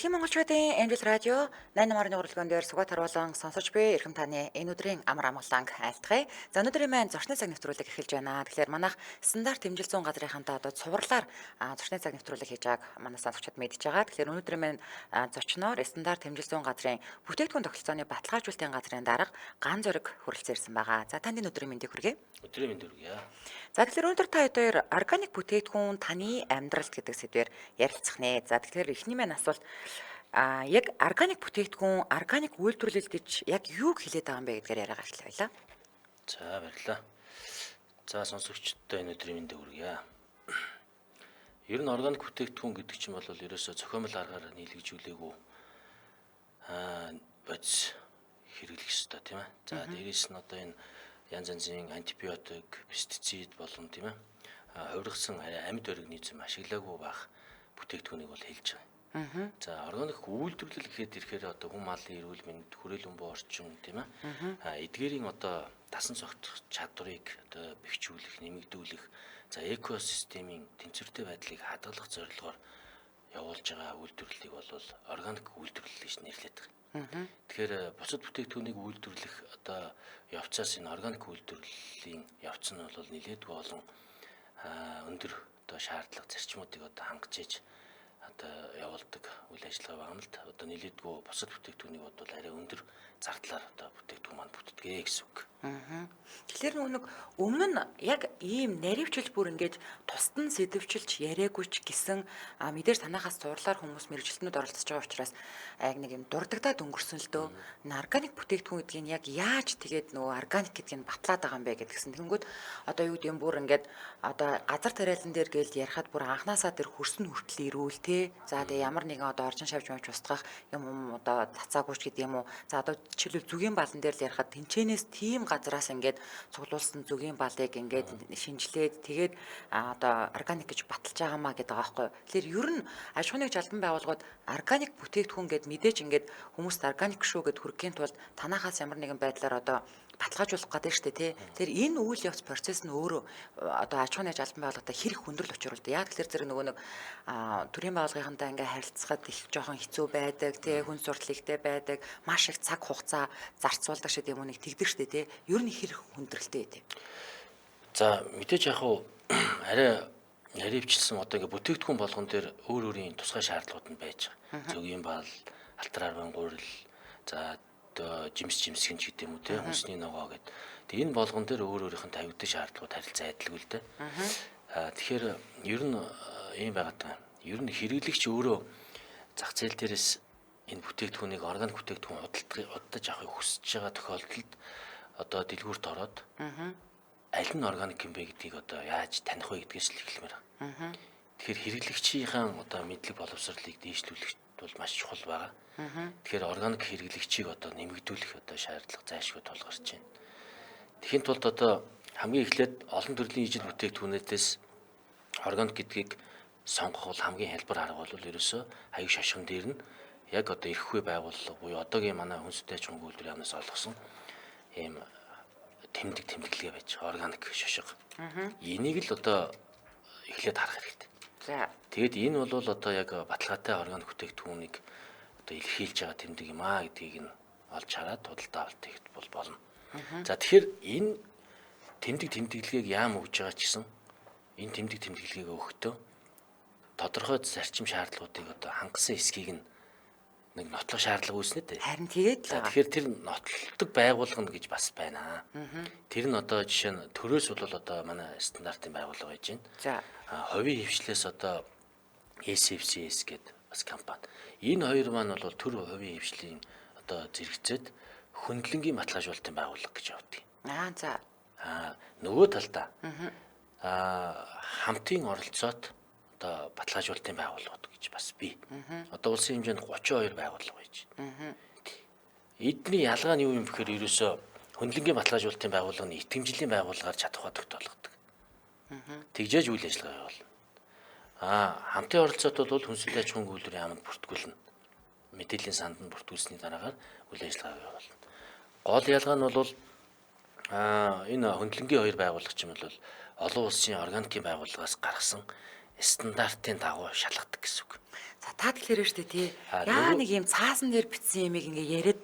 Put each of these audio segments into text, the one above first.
Дэлхийн монголчуудын Эмжил радио 88.1 урлагийн сугат харуулан сонсож буй эрхэм таны энэ өдрийн амар амгаланг айлтгая. За өнөөдрийн маань зочны цаг нэвтрүүлэг эхэлж байна. Тэгэхээр манайх стандарт хэмжил зүүн газрынхантаа одоо цувралаар зочны цаг нэвтрүүлэг хийж байгааг манай сонсогчид мэдж байгаа. Тэгэхээр өнөөдрийн маань зочноор стандарт хэмжил зүүн газрын бүтээгдэхүүн тогтолцооны баталгаажуулалтын газрын дарга Ган Зориг хүрэлцэн ирсэн байгаа. За танд энэ өдрийн мэндийг хүргэе. Өдрийн мэнд хүргэе. За тэгэхээр өнөөдөр та хоёр органик бүтээгдэхүүн таны амьдралд гэдэг сэдвээр ярилцах нэ. За тэгэхээр эхний маань асуулт яг органик бүтээгдэхүүн, органик үйлдвэрлэл гэж яг юуг хэлээд байгаа юм бэ гэдгээр яриагаа эхлэе. За баярлалаа. За сонсогчдод энэ өдрийн мэндийг хүргэе. Ер нь органик бүтээгдэхүүн гэдэг чинь бол ерөөсөө зохиомжтой аргаар нийлэгжүүлээгүй бодис хэрэглэх ёстой тийм ээ. За дээрээс нь одоо энэ янз янзын антибиотик, пестицид болон тийм ээ хувиргасан амьд оригны зэм ашиглаагүй байх бүтээгдэхүүнийг бол хэлж байгаа. За органик үйлдвэрлэл гэхэд ирэхээр одоо хүн малын эрүүл мэнд, хүрээлэн буу орчин тийм ээ эдгээрийн одоо дасан зохицох чадварыг одоо бэхжүүлэх, нэмэгдүүлэх, за экосистемийн тэнцвэртэй байдлыг хадгалах зорилгоор явуулж байгаа үйлдвэрлэлийг бол органик үйлдвэрлэл гэж нэрлэдэг. Тэгэхээр бусад бүтээгдэхүүнийг үйлдвэрлэх одоо явцаас энэ органик үйлдвэрлэлийн явц нь бол нэлээдгүй олон өндөр одоо шаардлага зарчмуудыг одоо хангаж иж одоо явуулдаг үйл ажиллагаа байна л да. Одоо нэлээдгүй бусад бүтээгдэхүүнийг бол арай өндөр зардлаар одоо бүтээгдэхүүн маань бүтдэг гэсэн үг. Тэгэхээр нэг өмнө нь яг ийм наривчилж бүр ингээд тусдан сэдвчилж яриаггүй ч гэсэн мэдээж танахаас зурлаар хүмүүс мэрэгчлэнүүд оролцож байгаа учраас яг нэг юм дурддагдаад өнгөрсөн л дөө. Органик бүтээгдэхүүн гэдгийг яг яаж тэгээд нөгөө органик гэдгийг батлаад байгаа юм бэ гэдгсэн. Тэгэнгүүт одоо юу гэдэг юм бүр ингээд одоо газар тариалан дээр гээл ярихад бүр анханасаа тэр хөрсөн хүртэл ирүүл те. За тэгээ ямар нэгэн одоо орчин шавж мавж устгах юм одоо цацаагүйч гэдэг юм уу. За одоо жишээлбэл зүгийн балан дээр л ярихад тэнчэнээс тийм газраас ингээд цуглуулсан зүгийн балыг ингээд шинжилээд тэгээд одоо органик гэж баталж байгаамаа гэдэг байгаа байхгүй. Тэгэхээр ер нь аж ахуйн жалбан байгууллагууд органик бүтээгдэхүүн гэд мэдээж ингээд хүмүүст органик шүү гэд хүргэхийн тулд танахаас ямар нэгэн байдлаар одоо баталгаажуулах гэдэг шүү дээ тий. Тэгэхээр энэ үйл явц процесс нь өөрөө одоо аж ахуйн жалбан байгууллагатай хэрэг хүндрэл учруулдаг. Яг тэгэхээр зэрэг нөгөө нэг төрийн байгууллагынхаа ингээ харилцахад их жоохон хэцүү байдаг тий. Хүн сурталчилгатай байдаг. Маш их цаг хугацаа зарцуулдаг шиг юм нэг тэгдэг шүү дээ тий. Ер нь хэрэг хүндрэлтэй тий. За мэдээж яг хуу арай яривчилсан одоо ингээ бүтээгдэхүүн болгон дээр өөр өөрийн тусгай шаардлагууд нь байж байгаа. Зөгийн бал, алтар арван гурил, за одоо жимс жимсгэнч гэдэг юм уу те хүнсний ногоо гэдэг. Тэг энэ болгон дээр өөр өөрийнх нь тавигдсан шаардлагууд харилцаа адилгүй л дээ. Тэгэхээр ер нь ийм байгаад байна. Ер нь хэрэглэгч өөрөө зах зээл дээрээс энэ бүтээгдэхүүнийг органик бүтээгдэхүүн худалдаж авахыг хүсэж байгаа тохиолдолд одоо дэлгүүрт ороод аль нь органик юм бэ гэдгийг одоо яаж таних вэ гэдгээс л эхлэмээр байна. Тэгэхээр хэрэглэгчийн одоо мэдлэг боловсролыг дээшлүүлэх бол маш чухал байгаа. Тэгэхээр органик хэрэглэгчийг одоо нэмэгдүүлэх одоо шаардлага зайлшгүй тулгарч байна. Тэхийн тулд одоо хамгийн эхлээд олон төрлийн ижил бүтээгдэхүүнээс органик гэдгийг сонгох бол хамгийн хялбар арга бол ерөөсөө хаяг шашган дээр нь яг одоо эрх үе байгууллага буюу одоогийн манай хүнстэй аж ахуйн үйлдвэрийн яамнаас олгосон ийм тэмдэглэгээ байж байгаа органик шашиг. Энийг л одоо эхлээд харах хэрэгтэй. За тэгэд энэ бол одоо яг баталгаатай органик бүтээгдэхүүнийг одоо илэрхийлж байгаа тэмдэг юм аа гэдгийг нь олж хараад худалдаа авалт хийхэд бол болно. За тэгэхээр энэ тэмдэглэгийг яам өгж байгаа ч гэсэн энэ тэмдэглэгийг өгөхдөө тодорхой зарчим шаардлагуудыг одоо хангасан эсхийг нь нэг нотлох шаардлага үүснэ дээ. харин тэгээд л байгаа. Тэгэхээр тэр нотлолдог байгууллага гэж бас байна. Тэр нь одоо жишээ нь төрөөс бол одоо манай стандартын байгууллага байж байна. За Хувийн хвшлээс одоо SFCS гэдэг бас компани. Энэ хоёр маань бол төр хувийн хвшлийн одоо зэрэгцээд хөндлөнгийн баталгаажуулалтын байгууллага гэж явдаг. за Нөгөө талдаа хамтын оролцоот одоо баталгаажуулалтын байгууллагууд гэж бас бий. Одоо улсын хэмжээнд 32 байгууллага байж байна. Эдний ялгаа нь юу юм бэхээр ерөөсөө хөндлөнгийн баталгаажуулалтын байгууллага нь итгэмжлийн байгууллагаар чадах болгодог. Тэгжээж үйл ажиллагаа явуулна. Хамтын оролцоот бол хүнсний аж ахуйн үйлдвэрийн яамд бүртгүүлнэ. Мэдээллийн санд нь бүртгүүлсний дараагаар үйл ажиллагаа явуулна. Гол ялгаа нь бол энэ хөндлөнгийн хоёр байгууллага ч юм бол олон улсын органикийн байгууллагаас гаргасан стандартын дагуу шалгадаг гэсэн үг. За та тэгэхээр шүү дээ тий. А, Яа нөгөө- нэг юм цаасан дээр бичсэн юмыг ингээ яриад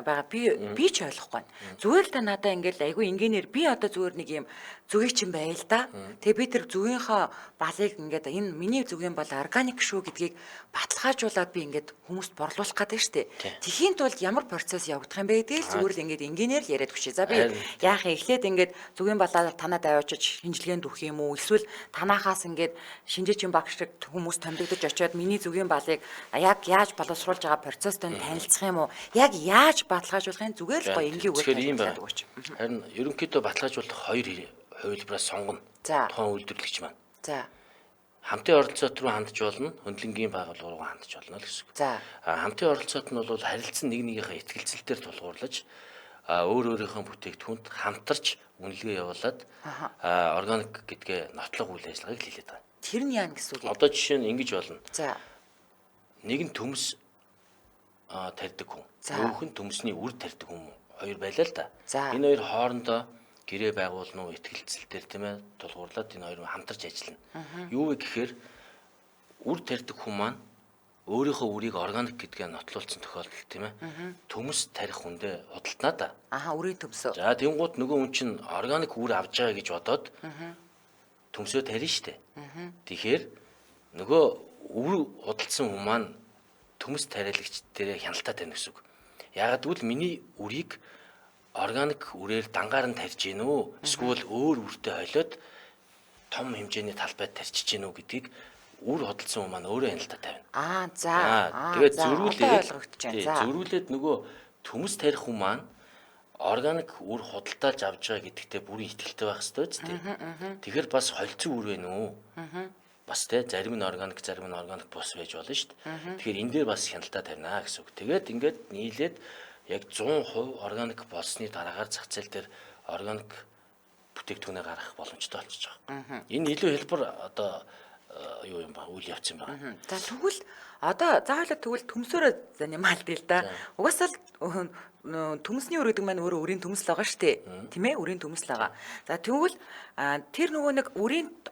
байгаа би ч ойлгохгүй байна. Зүгээр л та надаа ингээл айгүй инженеэр би одоо зүгээр нэг юм зүгийн чинь байл да. Тэгээ би тэр зүгийнхаа балыг ингээд энэ миний зүгийн бол органик шүү гэдгийг баталгаажуулаад би ингээд хүмүүст борлуулах гэдэг шүү дээ. Тэхийн тулд ямар процесс явагдах юм бэ гэдгийг л зүгээр л ингээд инженеэр л яриад хүчээ. За би яах юм эхлээд ингээд зүгийн балаа танаад аваачиж шинжилгээнд өгөх юм уу? Эсвэл танахаас ингээд шинжээчийн багш шиг хүмүүс томилогдож очиод миний зүгийн балыг яг яаж боловсруулж байгаа процесстэй танилцах юм уу? Яг яаж баталгаажуулахын зүгээр л гоё энгийн үгээр Тэгэхээр ийм байна. өгөөч. Харин ерөнхийдөө баталгаажуулах хоёр хувилбараас сонгоно. За. Тухайн үйлдвэрлэгч маань. За. Хамтын оролцоот руу хандж болно, хөндлөнгийн байгууллага руу хандж болно л гэсэн үг. За. Хамтын оролцоот нь бол харилцан нэг нэгийнхээ ихтгэлцэлээр тулгуурлаж өөр өөрийнхөө бүтээгдэхүүнд хамтарч үнэлгээ явуулаад органик гэдгээ нотлох үйл ажиллагааг л хийлээд байгаа. Тэр нь яа гэсэн үг юм? Одоо жишээ нь ингэж болно. За. Нэг нь төмс тарьдаг хүн. За. Нөгөөх нь төмсний үр тарьдаг хүн хоёр байлаа л да. За. Энэ хоёр хоорондоо гэрээ байгуулна уу, ихтгэлцэлтээр тийм ээ тулгуурлаад энэ хоёр хамтарч ажиллана. Юу вэ гэхээр үр тарьдаг хүн маань өөрийнхөө үрийг органик гэдгээ нотлуулсан тохиолдолд тийм ээ төмс тарих хүндээ худалдана да. Аха үрийн төмсөө. За тэнгуут нөгөө хүн чинь органик үр авж байгаа гэж бодоод төмсөө тарина штэ. Тэгэхээр нөгөө үр худалдсан хүн маань төмс тариалагч дээрээ хяналтаа тавина гэсэн үг. Ягаад гэвэл миний үрийг органик үрээр дангаар нь тарьж гин үү? Эсвэл өөр үртэй хойлоод том хэмжээний талбайд тарьчих гин үү гэдгийг үр худалдсан хүн маань өөрөө хяналтаа тавина. За. Тэгээд одоо зөрүүлээд ойлгогдож байна. За. зөрүүлээд нөгөө төмс тарих хүн маань органик үр худалдаалж авж байгаа гэдэгтээ бүрийн итгэлтэй байх хэрэгтэй ч тийм. Тэгэхээр бас холцсон үр вэ нүү? Бас те зарим нь органик бус байж болно шүү дээ. Тэгэхээр энэ дээр бас хяналтаа тавина гэсэн үг. Тэгээд ингээд нийлээд яг 100% органик болсны дараагаар зах зээл дээр органик бүтээгдэхүүнээ гаргах боломжтой болчихж байгаа. Энэ илүү хэлбэр одоо юу юм ба үйл явц юм байна. За тэгвэл одоо заавал тэгвэл төмсөөрөө занимаалт л да. Угаасаа л төмсний үр гэдэг маань өөрөө үрийн төмс л байгаа шүү дээ. Тийм ээ? Үрийн төмс л байгаа. За тэгвэл тэр нөгөө нэг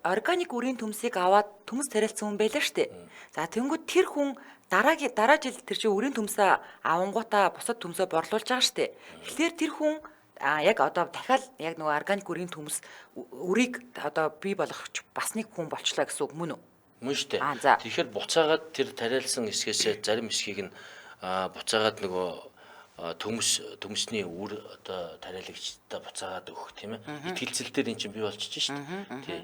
органик үрийн төмсийг аваад төмс тариалсан хүн байлаа шүү дээ. За тэнгууд тэр хүн дараа жил тэр чинь үрийн төмсөө авангуудаа бусад төмсөө борлуулж байгаа шүү дээ. Тэгэхээр тэр хүн яг одоо дахиад яг нөгөө органик үрийн төмс үрийг одоо бий болгох бас нэг хүн болчлаа гэсэн үг мөн үү? Мөн шүү дээ. За. Тэгэхээр буцаагаад тэр тариалсан хэсгээс зарим хэсгийг нь буцаагаад нөгөө төмсний үр одоо тариалагчтай буцаагаад өгөх тийм ээ. Итгэлцэлтээр эн чинь бий болчихж шүү дээ. Тий.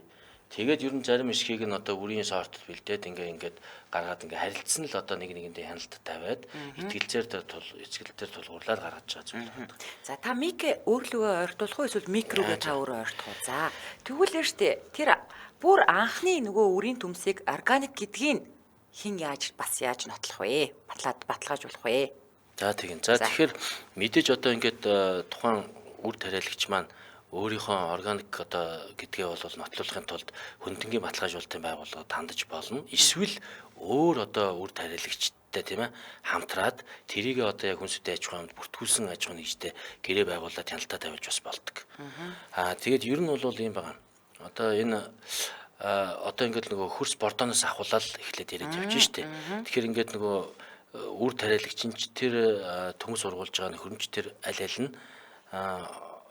Тэгээд ер нь зарим хэсгийг нь одоо үрийн сортод бэлдээд ингээд гаргаад харилцсан л одоо нэг нэгэндээ хяналт тавиад эцгэлээр тулгуурлаад гаргаж байгаа зүйл байна. За та мик өөрлөгөө ойртуулах уу эсвэл микрогээ та өөрөө ойртох уу? За тэгвэл штэ тэр бүр анхны нөгөө үрийн төмсийг органик гэдгийг хин яаж нотлох вэ? Баталгаажуулах вэ? За тийм. За тэгэхээр мэдээж одоо ингээд тухайн үр тариалагч маань өөрийнхөө органик одоо гэдгээ бол нотлуулахын тулд хөндлөнгийн баталгаажуулалтын байгууллагад хандаж болно. Эсвэл өөр одоо үр тариалагчтай тийм ээ хамтраад тэрийг одоо яг хүнсүтэй аж ахуйн бүртгүүлсэн аж ахуйн нэгжтэй гэрээ байгуулаад хяналтаа тавьж бас болдог. Тэгээд ер нь бол ийм байгаа. Одоо энэ одоо ингээд нөгөө хөрс бордоноос ахуулаад эхлээд яриад явж штэ. Тэгэхээр ингээд нөгөө үр тариалагч нь тэр төмс ургуулж байгаа нөхөрмж тэр аль аль нь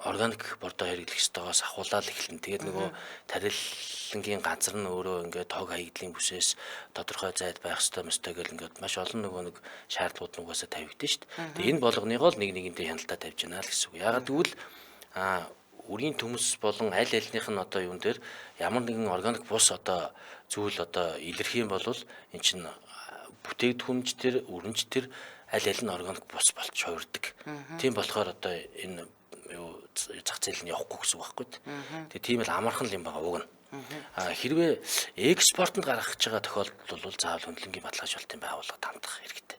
органик бордоо хэрэглэх ёстойгоос ахуулаад эхэлнэ. Тэгээд нөгөө тарилангийн газар нь өөрөө ингээд тог хаягдлын бүсээс тодорхой зайд байх ёстой гэл ингээд маш олон нөгөө нэг шаардлагууд нугасаа тавигдсан шүү дээ. Тэгээд энэ болгоныгоо л нэг нэгэндээ хяналтаа тавьж байна л гэсэн үг. Ягаад гэвэл үрийн төмс болон аль альных нь одоо юун дээр ямар нэгэн органик бус одоо зүйл одоо илэрх юм бол эн чинь бүтээгдэхүүнч тэр өрнөж тэр аль аль нь органик бус болж хувирдаг. Тийм болохоор одоо энэ юу зах зээл нь явахгүй гэсэн үг байхгүй. Тэгээ тийм л амархан л юм байгаа уг нь. Хэрвээ экспортод гаргах гэж байгаа тохиолдолд бол заавал хөндлөнгийн баталгаажуулалтын байгууллагад хандах хэрэгтэй.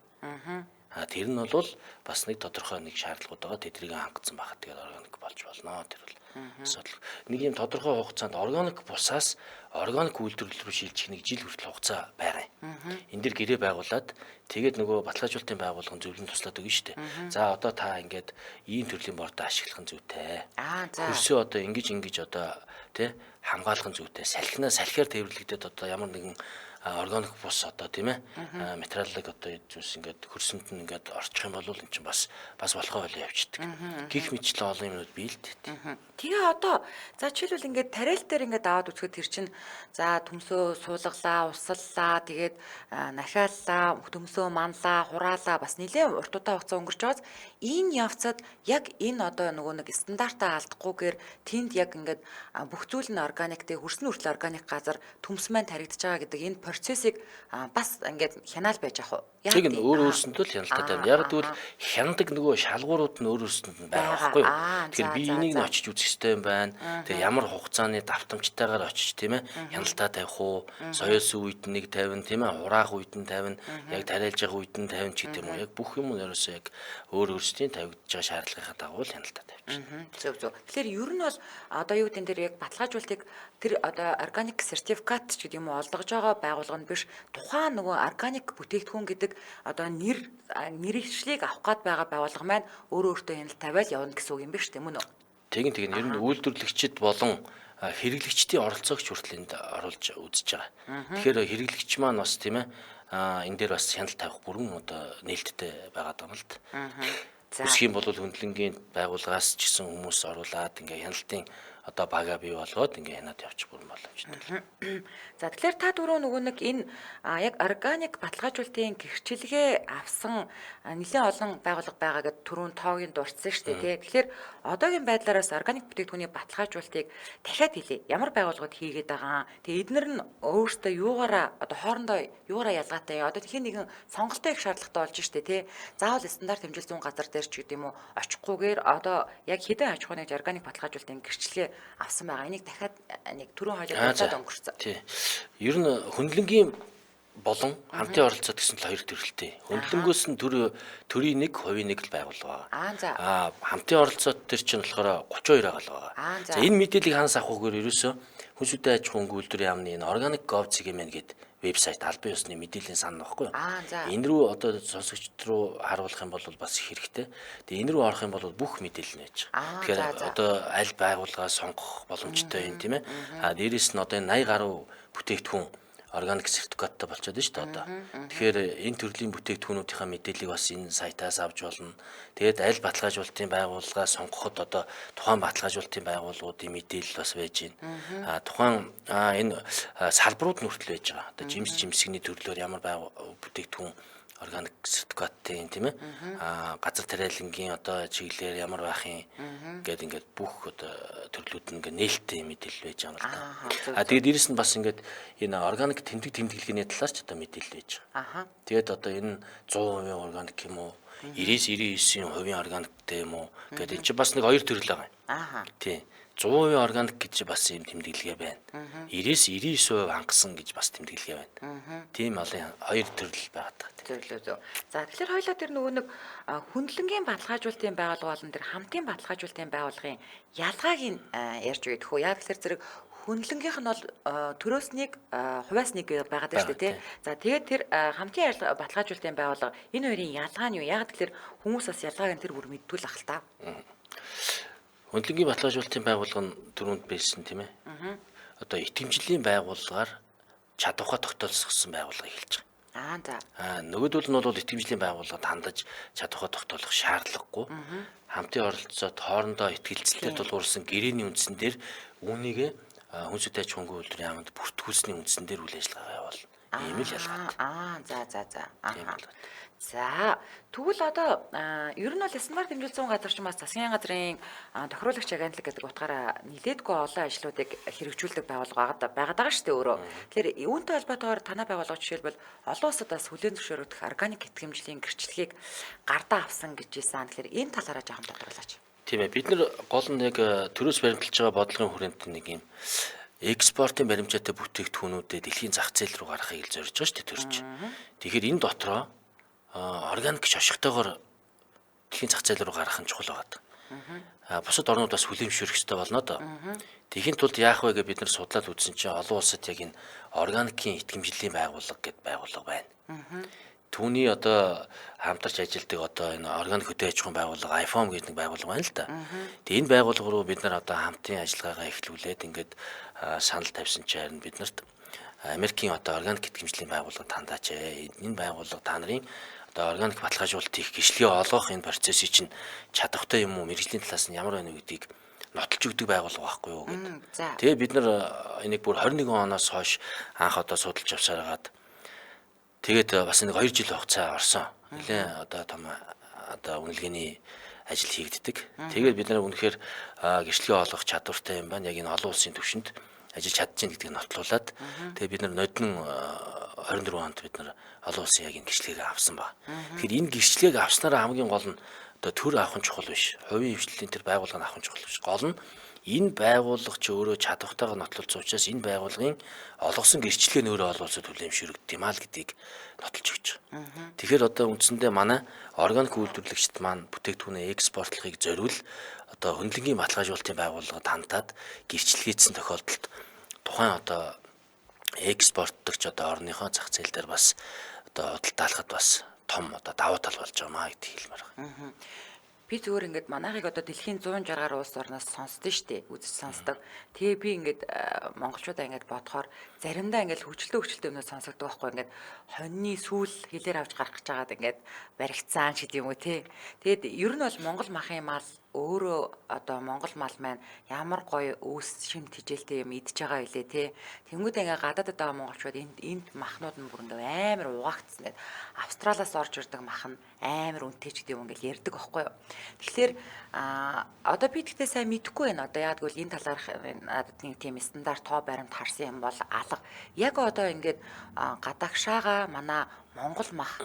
Тэр нь бол бас нэг тодорхой нэг шаардлагууд байгаа. Тэдрийг хангацсан байхад тэгээд органик болж болно. Тэр бол асуудал. Нэг юм тодорхой хугацаанд органик бусаас органик үйлдвэрлэл рүү шилжих нэг жил хүртэл хугацаа байгаа юм. Энд дэр гэрээ байгуулад тэгээд нөгөө баталгаажуулалтын байгууллагын зөвлөнд туслаад өгнө шүү дээ. За одоо та ингээд ийм төрлийн бордоо ашиглах нь зүйтэй. За. Хөрсөө одоо ингэж одоо тий хамгаалах нь зүйтэй. Салхинаар тээвэрлэгдээд одоо ямар нэгэн органик бус одоо тийм ээ материалыг одоо зүйлс ингээд хөрсөнд нь ингээд орчих юм бол эн чинь бас болохоо болоо явчихдаг. Гих мэтчлээ олон юмнууд бий л дээ. Тэгээ одоо за жишээлбэл ингээд тариал дээр ингээд аваад үзэхэд тэр чинь за төмсөө суулгалаа, усаллаа, тэгээд нахиаллаа, төмсөө манлаа, хураалаа бас нэлээд урт удаа хугацаа өнгөрч байгааз энэ явцад яг энэ одоо нөгөө нэг стандартаа алдахгүйгээр тэнд яг ингээд бүх зүйл нь органик тэг хөрсөн хүртэл органик газар төмс маань таригдж байгаа гэдэг энэ процессыг бас ингээд хянаал байж ах уу? Тэг нь өөр өөрсөндөө л хяналттай байна. Яг тэгвэл хяндаг нөгөө шалгуурууд нь өөр өөрсөнд нь байгаа байхгүй юу? Тэгэхээр би энийг нь очиж үзэх хэрэгтэй юм байна. Тэгээ ямар хугацааны давтамжтайгаар очиж тийм ээ хяналтаа тавих уу? Соёос үед нэг тавина тийм ээ хураах үед нь тавина. Яг тариалж байгаа үед нь тавина ч гэдэг юм уу. Яг бүх юм нь ерөөсөө яг өөр өөрсдийн тавигдж байгаа шаардлагынхаа дагуу л хяналтаа тавьчих. Зөв. Тэгэхээр ер нь бол одоо юу гэдэг нь тэр яг баталгаажуултыг тэр одоо органик сертификат ч гэдэг юм уу олгож байгаа байгууллага нь биш тухайн нөгөө органик бүтээгдэхүүн гэдэг одоо нэршлиг авах гад байгаа байгууллага маань өөртөө хяналт тавиал явна гэсэн үг юм биш тийм үү? Тэг нь ер нь үйлдвэрлэгчид болон хэрэглэгчдийн оролцоогч хүртэл энд оруулж үзэж байгаа. Тэгэхээр хэрэглэгч маань бас тийм ээ энэ дээр бас хяналт тавих бүрэн одоо нээлттэй байгаа юм л да. Үсэх юм бол хөндлөнгийн байгууллагаас ч гэсэн хүмүүс оруулаад ингээ хяналтын одоо бага бий болгоод ингээ хянаад явчих бүрэн боломжтой. За тэгэхээр та дөрөв нөгөө нэг энэ яг органик баталгаажуулалтын гэрчилгээ авсан нэлээд олон байгууллага байгаа гэдэг түрүүн тоогийн дурдсан шүү дээ. Тэгэхээр одоогийн байдлаараас органик бүтээгдэхүүний баталгаажуулалтыг дахиад хэлье. Ямар байгууллагууд хийгээд байгаа. Тэгээ эднэр нь өөрсдөө юугаараа одоо хоорондоо юугаараа ялгаатай. Одоо тэгэхээр нэгэн сонголтоо их шаардлагатай болж штэ тий. Заавал стандарт хэмжил зүүн газар дээр ч гэдэг юм уу очихгүйгээр одоо яг хэдэн аж ахуйн органик баталгаажуулалтын гэрчилгээ авсан байгаа. Энийг дахиад нэг түрүүн хойлоо дурдаад өнгөрсөн. Тий. Ер нь хөндлөнгийн болон хамтын оролцоод гэсэн л хоёр төрөлтэй. Хөндлөнгөөс нь төрийн 1%-ийн 1 л байгуулга байгаа. Хамтын оролцоод төр чинь болохоор 32 байгаа. За энэ мэдээллийг ханаас авах вэгээр ерөөсөө хүнсүдэ аж ахуйн үйлдвэрийн яамны энэ organic gov.cgmn гэдэг вебсайт албан ёсны мэдээллийн сан нөхгүй юу? Энэ рүү одоо сонсогчд руу харуулах юм бол бас их хэрэгтэй. Тэгээ энэ рүү орох юм бол бүх мэдээлэл нь байж байгаа. Тэгэхээр одоо аль байгууллагаа сонгох боломжтой юм тийм ээ. Дээрээс нь одоо энэ 80 гаруй бүтээгдэхүүн органик сертификаттай болчиход байна шүү дээ одоо. Тэгэхээр энэ төрлийн бүтээгдэхүүнүүдийнхаа мэдээллийг бас энэ сайтаас авч болно. Тэгээд аль баталгаажуулалтын байгууллага сонгоход одоо тухайн баталгаажуулалтын байгууллагуудын мэдээлэл бас байж байна. Тухайн энэ салбарууд нь хүртэл байж байгаа. Одоо жимсгний төрлөөр ямар бүтээгдэхүүн органик сертификаттай тийм ээ. Газар тариалангийн одоо чиглэлээр ямар байх юм ингээд бүх одоо төрлүүд нь ингээд нээлттэй мэдээлэл байж байгаа юм л да. Тэгээд дээрэс нь бас ингээд энэ органик тэмдэглэгээний талаар ч одоо мэдээлэл байж байгаа. Тэгээд одоо энэ 100% органик юм уу? 99% органиктэй юм уу? Гэдэг энэ чи бас нэг хоёр төрөл байгаа юм. Тийм. 100% органик гэж бас юм тэмдэглэгээ байна. 99% хангасан гэж бас тэмдэглэгээ байна. Тийм олон хоёр төрөл байгаа. Зөв. За тэгэхээр хоёлоо тэр нөгөө нэг хөндлөнгийн баталгаажуулалтын байгууллага болон тэр хамтын баталгаажуулалтын байгууллагын ялгааг нь ярьж өгөх үү? Яг тэгэхээр зэрэг хөндлөнгийнх нь бол төрөөс нэг хувиас нэг байгаад байна шүү дээ тий. За тэгээд тэр хамтын баталгаажуулалтын байгууллага энэ хоёрын ялгаа нь юу? Яг тэгэхээр хүмүүс бас ялгааг нь тэр бүр мэдтгүүл ах л та. Хөндлөнгийн баталгаажуулалтын байгууллага нь түрүүнд байсан тийм ээ. Одоо итгэмжлэлийн байгууллагаар чадвараа тогтоолсон байгууллага хэлж байгаа. Нөгөөдөл нь бол итгэмжлэлийн байгууллагад хандаж чадвараа тогтоолох шаардлагагүй. Хамтын оролцоод хоорондоо итгэлцэлтэй тулгуурсан гэрээний үндсэн дээр үүнийг хүнсүдэ аж ахуйн үйлдвэрийн яамд бүртгүүлсний үндсэн дээр үйл ажиллагаа явуулна. Ийм л ялгаатай. За тэгвэл одоо ер нь бол стандарт хэмжил зүүн газар ч бас засгийн газрын тохируулагч агентлаг гэдэг утгаараа нилээдгүй олон ажлуудыг хэрэгжүүлдэг байгууллага байгаа шүү дээ өөрөө. Тэгэхээр үүнтэй холбоотойгоор танай байгууллага жишээлбэл олон улсадаас хүлээн зөвшөөрөгдөх органик итгэмжлийн гэрчлэгийг гардаа авсан гэж ийсэн. Тэгэхээр энэ талаараа жоохон тодорхойлооч. Тийм ээ. Бид нар гол нь яг төрөөс баримталж байгаа бодлогын хүрээнд нэг юм экспортын баримтжаатай бүтээгдэхүүнүүдэд дэлхийн зах зээл рүү гаргахыг зорж байгаа шүү дээ төрж. Тэгэхээр энэ дотроо органик шошготойгоор дэлхийн зах зээл рүү гаргах нь чухал байгаа. Бусад орнууд бас хүлээмжшүүлэх хэрэгтэй болно доо. Тэхийн тулд яах вэ гэж бид нар судлаад үзсэн чинь олон улсад яг энэ органикийн итгэмжлэлийн байгууллага гэдэг байгууллага байна. Түүний одоо хамтарч ажилладаг одоо энэ органик хөдөө аж ахуйн байгууллага iPhone гэдэг нэг байгууллага байна л да. Тэгээ энэ байгууллага руу бид нар одоо хамтын ажиллагаагаа эхлүүлээд ингээд санал тавьсан чинь харин биднэрт Америкийн одоо органик итгэмжлийн байгууллага тандаач. Энэ байгууллага та нарын одоо органик баталгаажуулалт хийх гишлэгээ олгох энэ процессыг чинь чадвартай юм уу, мэргэжлийн талаас нь ямар байна вэ гэдгийг нотолж өгдөг байгууллага байхгүй юу гэдэг. Тэгээ бид нар энийг бүр 21 оноос хойш анх одоо судалж авсараад тэгээд бас нэг 2 жил хугацаа орсон. Нэлээд одоо том одоо үнэлгээний ажил хийгддэг. Тэгээд бид нар үнэхээр гэрчлэгээ олгох чадвартай юм байна. Яг энэ олон улсын түвшинд ажиллаж чадчихна гэдгийг нотлуулад тэгээд бид нар нодон 24 онд бид нар олон улсын яг энэ гэрчлэгийг авсан ба. Тэгэхээр энэ гэрчлэгийг авснараа хамгийн гол нь одоо төр авах нь чухал биш. Хувийн хвшлийн тэр байгууллагыг авах нь чухал биш. Гол нь энэ байгууллага ч өөрөө чадвартайгаа нотлолцсон учраас энэ байгууллагын олгосон гэрчлэгээ нь өөрөө олон улсад хүлээмжшүүлэгдэх юм аа л гэдгийг нотолж өгч байгаа. Тэгэхээр одоо үндсэндээ манай органик үйлдвэрлэгчид маань бүтээгдэхүүнээ экспортлохыг зориул одоо хөндлөнгийн баталгаажуулалтын байгууллагад хандаад гэрчлэгээдсэн тохиолдолд тухайн одоо экспорттогч одоо орныхоо зах зээл дээр бас одоо худалдаалахад бас том одоо давуу тал болж байгаа маа гэдгийг хэлмээр байна. Би зүгээр ингээд манайхыг одоо дэлхийн 160 гаруй улс орноос сонсдоо штэ, үзэж сонсдог. Тэгээ би ингээд монголчуудаа ингээд бодохоор заримдаа ингээд хөвчлөлтөө өмнө сонсогддог байхгүй ингээд хоньны сүүл хилээр авч гарах гэж байгаад ингээд баригдсан ч гэдэг юм уу те. Тэгээд ер нь бол монгол махын мал өөрөө одоо монгол мал маань ямар гоё өөс шимт хижээлтэй юм идж байгаа билээ те. Тэнгүүдээ ингээд гадаадд байгаа монголчууд энд махнууд нь бүр ингээд амар угаагдсан. Австралиас орж ирдэг мах нь амар үнэтэй ч гэдэг юм ингээд ярьдаг байхгүй юу. Тэгэхээр одоо би тэгтээ сайн мэдэхгүй байна. Одоо яг гэвэл энэ талаарх надад нэг тийм стандарт тоо баримт харсан юм бол алга. Яг одоо ингээд гадагшаага манай монгол мах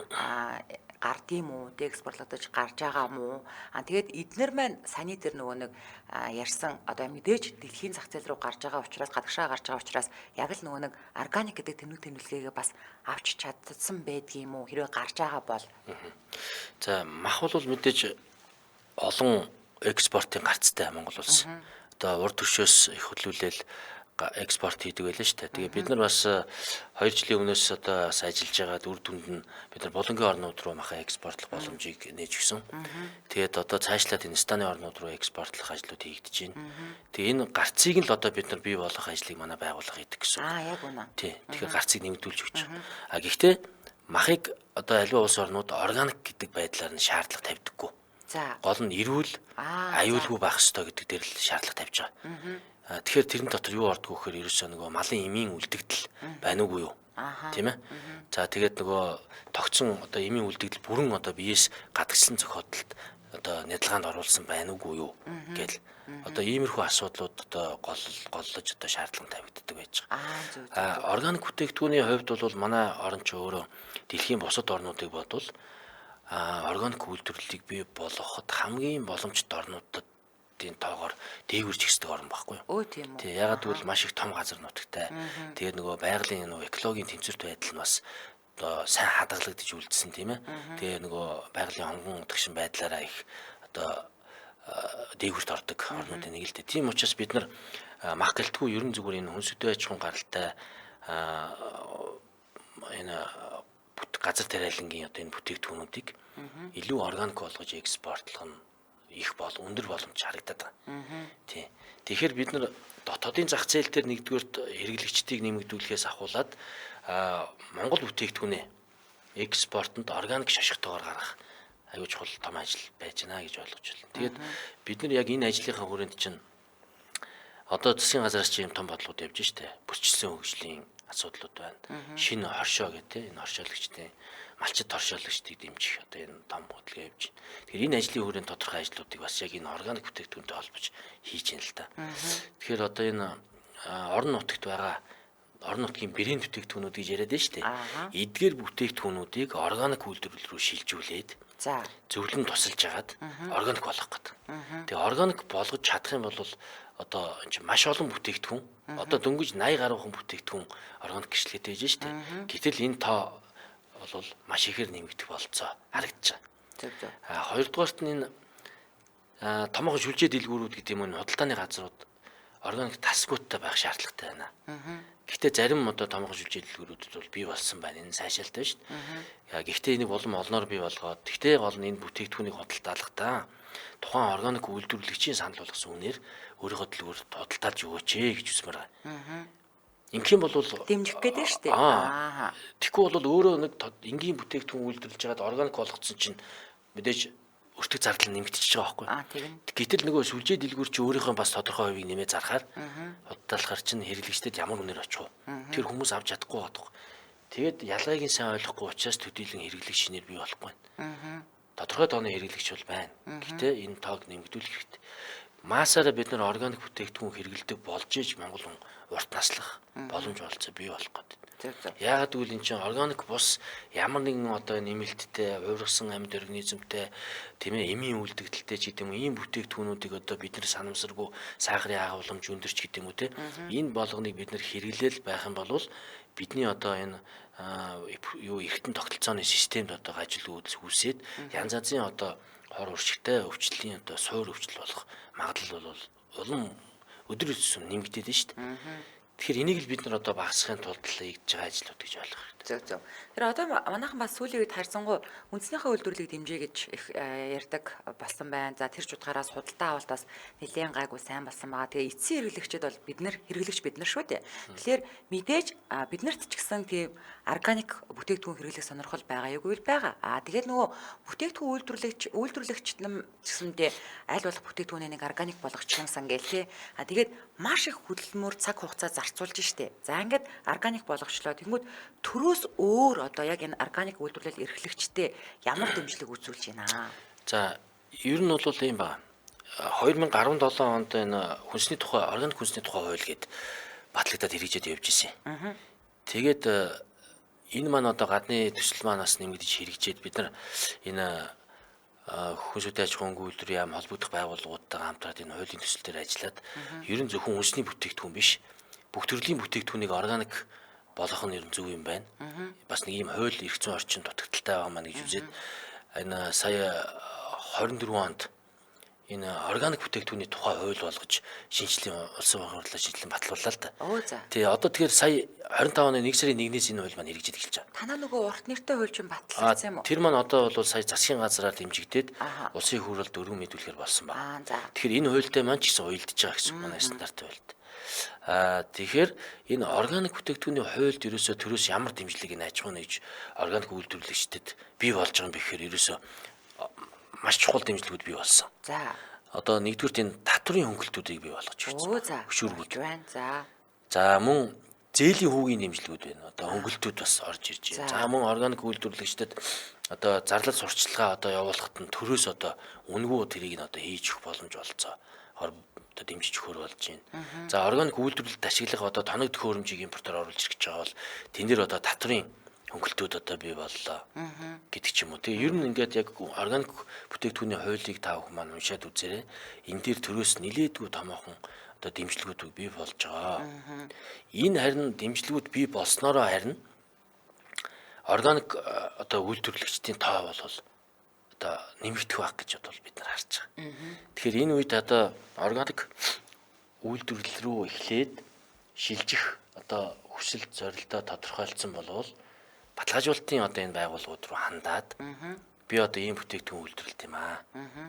гард юм уу, экспортлогдож гарч байгаа мó. Тэгээд эднэр маань саяны дээр нөгөө нэг ярьсан одоо мэдээж дэлхийн зах зээл рүү гарч байгаа учраас гадагшаа гарч байгаа учраас яг л нөгөө нэг органик гэдэг тэмүүлгээгээ бас авч чадсан байдгийм үү? Хэрвээ гарч байгаа бол. За мах бол мэдээж олон экспортын гарцтай Монгол улс. Одоо урд төшөөс их хөдлүүлэл экспорт хийдэг байлаа шүү дээ. Тэгээ бид нар бас 2 жилийн өмнөөс одоо бас ажиллаж байгаа үр дүнд нь бид нар булангийн орнууд руу маха экспортлох боломжийг нээж өгсөн. Тэгээд одоо цаашлаад Хинстаны орнууд руу экспортлох ажлууд хийгдэж байна. Тэгээ энэ гарцыг нь л одоо бид нар бий болгох ажлыг манай байгууллага хийдэг гэсэн. Яг үнэ. Тий. Тэгэхээр гарцыг нэмэгдүүлж өгч. Гэхдээ махыг одоо аливаа улс орнууд органик гэдэг байдлаар нь шаардлага тавьдаггүй. Гол нь эрүүл, аюулгүй байх ёстой гэдэг дээр л шаардлага тавьж байгаа. Тэгэхээр тэрэн дотор юу ордог вэ гэхээр ерөөсөө нөгөө малын эмийн үлдэгдэл байна уугүй юу? Тийм ээ. За тэгээд нөгөө тогтсон одоо эмийн үлдэгдэл бүрэн одоо биеэс гадагшсан зохиолдолд одоо нэдлгаанд оруулсан байна уугүй юу гэл одоо иймэрхүү асуудлууд одоо голлож одоо шаардлага тавигддаг байж байгаа. Органик бүтээгдэхүүний хувьд бол манай орон ч өөрөө дэлхийн бусад орнуудыг бодвол органик үйлдвэрлэлийг бий болгоход хамгийн боломжтой орнуудад энэ тоогоор дээгүрч ихсдэг орн байхгүй юу? Тийм үү. Тий, ягаад гэвэл маш их том газар нутагтай. Тэгээд нөгөө байгалийн нөгөө экологийн тэнцвэрт байдал нь бас одоо сайн хадгалагдаж үлдсэн тийм ээ. Тэгээд нөгөө байгалийн онгон удагшин байдлаараа их одоо дээгүрт ордог орнуудын нэг л дээ. Тийм учраас бид нар мах гэлтгүй ерөн зүгээр энэ хүнсүдээ аж ахуйн гаралтай энэ газар тариалангийн одоо энэ бүтээгдэхүүнүүдийг илүү органик болгож экспортлох нь их өндөр боломж харагдаад байгаа. Тий. Тэгэхээр бид нар дотоодын зах зээл дээр нэгдүгээрт хэрэглэгчдийг нэмэгдүүлэхээс ахуулаад Монгол бүтээгдэхүүнээ экспортод органик шошготойгоор гаргах аюул чухал том ажил байж байна гэж ойлгож байна. Тэгээд бид нар яг энэ ажлынхаа хүрээнд чинь одоо засгийн газараас чинь том бодлогод явж штэ. Бүсчилсэн хөгжлийн асуудлууд байна. Шинэ хоршоо гэдэг энэ хоршоолагчдын малчид торшоолагчдыг дэмжих одоо энэ том хөдөлгөөн явж байна. Тэгэхээр энэ ажлын хүрээнд тодорхой ажлуудыг бас яг энэ органик бүтээгдэхүүнтэй холбож хийж байна л да. Тэгэхээр одоо энэ орон нутагт байгаа орон нутгийн брэнд бүтээгдэхүүнүүд гэж яриад байна шүү дээ. Эдгээр бүтээгдэхүүнүүдийг органик үйлдвэрлэл рүү шилжүүлээд зөвлөн тусалж агаад органик болгох гэдэг. Тэгээ органик болгож чадах юм бол одоо маш олон бүтээгдэхүүн одоо дөнгөж 80 гаруй хүн бүтээгдэхүүн органик гэрчлэгээтэй байж штэ. Гэтэл энэ тоо бол маш ихээр нэмэгдэх болцоо харагдаж байгаа. Хоёрдугаарт нь энэ томоохон шүлжээ дэлгүүрүүд гэдэг юм уу худалдааны газрууд органик тасгүйтэй байх шаардлагатай байна. Гэхдээ зарим одоо томоохон шилжилтгүүрүүдэд бол бий болсон байна. Энэ сайшаалтай шүү дээ. Гэхдээ энийг улам олноор бий болгоод гэхдээ гол нь энэ бүтээгдэхүүнийг худалдаалахдаа тухайн органик үйлдвэрлэгчийн санал болгосон үнээр өөрийнхөө төлөвөөр худалдаалж өгөөч гэж үсмээр байна. Ингэх юм бол дэмжих гэдэг шүү дээ. Тэгэхгүй бол өөрөө нэг энгийн бүтээгдэхүүн үйлдвэрлэж байгаад органик болгоцсон чинь мэдээж өртөг зардал нэмэгдчихэж байгаа байхгүй. Гэтэл нөгөө сүлжээ дэлгүүр чи өөрийнхөө бас тодорхой хувийг нэмээ зархаар худалдаалахар чинь хэрэглэгчдэд ямар үнээр очих вэ? Тэр хүмүүс авч чадахгүй байдаг. Тэгэд ялгаагийн сайн ойлгохгүй учраас төдийлөн хэрэглэгч шинээр бий болохгүй байна. Тодорхой тооны хэрэглэгч бол байна. Гэхдээ энэ тоог нэмэгдүүлэх хэрэгтэй. Масаараа бид нар органик бүтээгдэхүүн хэрэглэдэг болж иж Монгол хүн урт наслах боломж олцоо бий болох гэдэг. Яагаад гэвэл эн чинь органик бус ямар нэгэн одоо нэмэлттэй, уургасан амьд организмтай тийм ээ эмийн үлдэгдэлтэй ч гэдэм үү ийм бүтээгдэхүүнүүдийг одоо бид нар санамсаргүй сахарын агуулмж өндөрч гэдэм үү те энэ болгоныг бид нар хэрэглээл байх юм бол бидний одоо энэ эргэтэн тогтолцооны системд одоо ажил үүсээд янз янзын одоо хор уршигтай өвчлөлийн одоо суур өвчл болох магадлал бол улам өдөр өдөрсөн нэмэгдээд нь шүү дээ. Тэгэхээр энийг л бид нар одоо багасгахын тулд хийж байгаа ажлууд гэж ойлгох хэрэгтэй. Зөв. Тэр одоо манайхан бас сүүлийн үед харьцангуй үндснийхээ үйлдвэрлэлийг дэмжиж гэж их ярьдаг болсон байна. За тэр ч утгаараас худалдаа авалтаас нэлээд гайгүй сайн болсон байгаа. Тэгээ эцсийн хэрэглэгчид бол бид нар шүү дээ. Тэгэхээр мэдээж биднэрт ч гэсэн тийм органик бүтээгдэхүүн хэрэглэх сонирхол байгаа юу гэвэл байгаа. Тэгээд нөгөө бүтээгдэхүүн үйлдвэрлэгчд нам гэсэндээ аль болох бүтээгдэхүүнийг нэг органик болгочихсон гээл тий. Тэгээд маш их хөдөлмөр цаг хугацаа зарцуулж штэ. За ингээд органик болгочлоо. Тэнгүүд төрөөс өөр одоо яг энэ органик үйлдвэрлэл эрхлэгчтэй ямар дэмжлэг үзүүлж байна. За ер нь бол ийм байна. 2017 онд энэ хүнсний тухай органик хүнсний тухай хууль гээд батлагдаад хэрэгжээд явж ирсэн. Тэгээд энэ маань одоо гадны төсөл манаас нэмэгдэж хэрэгжээд бид нар энэ хүнсүд аж ахуйн үйлдвэрийн яам холбогдох байгууллагуудтайгаа хамтраад энэ хуулийн төсөл дээр ажиллаад ер нь зөвхөн хүнсний бүтээгдэхүүн биш бүх төрлийн бүтээгдэхүүнийг органик болгох нь ер нь зөв юм байна. Бас нэг ийм хууль эрх зүйн орчин дутагдaltaй байгаа маань гэж үзээд энэ сая 24 онд энэ органик бүтээгдэхүүний тухай хууль болгож шинжилгээ улсын хурлаар шинжилгээ батлууллаа л да. Тэгээ одоо тэгэхээр сая 25 оны 1 сарын 1-ээс энэ хууль маань хэрэгжиж эхэлж байгаа. Танаа нөгөө урт нэртэй хууль чинь батлагдсан юм уу? Тэр маань одоо бол сая засгийн газраар дэмжигдээд улсын хурлд өргөн мэдүүлэхээр болсон байна. Тэгэхээр энэ хуультай маань ч гэсэн уялдаж байгаа гэсэн манай стандарт хуульд. Тэгэхээр энэ органик бүтээгдэхүүний хуульд ерөөсөө төрөөс ямар дэмжлэгийг аж ахуйн нэгж органик үйлдвэрлэгчдэд бий болж байгаа юм бэхээр ерөөсөө маш чухал дэмжлэгүүд бий болсон. За. Одоо нэгдүгürt энэ татврын хөнгөлтүүдийг бий болгож өгсөн. Хөшүүргүүд байна. За мөн зээлийн хүүгийн дэмжлэгүүд байна. Одоо хөнгөлтүүд бас орж ирж байна. За мөн органик үйлдвэрлэгчдэд одоо зарлал сурчлагаа одоо явуулахад нь төрөөс одоо үнэгүй тэрийг нь одоо хийж өгөх боломж олцоо. Одоо дэмжиж өгөхөр болж байна. За органик үйлдвэрлэлд ашиглах одоо тоног төхөөрөмжийг импортоор оруулж ирэх гэж байгаа бол тэн дээр одоо татврын хөнгөлтүүд одоо бий боллоо гэдэг ч юм уу. Тэгээ ер нь ингээд яг органик бүтээгдэхүүний хуулийг та бүхэн маань уншаад үзээрэй. Энэ дээр төрөөс нилээдгүй томоохон одоо дэмжлэгүүд бий болж байгаа. Энэ харин дэмжлэгүүд бий болсноороо харин органик одоо үйлдвэрлэгчдийн тоо бол одоо нэмэгдэх байх гэж бодвол бид нар харж байгаа. Тэгэхээр энэ үед одоо органик үйлдвэрлэл рүү эхлээд шилжих одоо хүсэл зорилтоо тодорхойлцсон болвол баталгаажуулалтын одоо энэ байгууллагууд руу хандаад би одоо ийм бүтээгдэхүүн үйлдвэрлэдэг юм аа.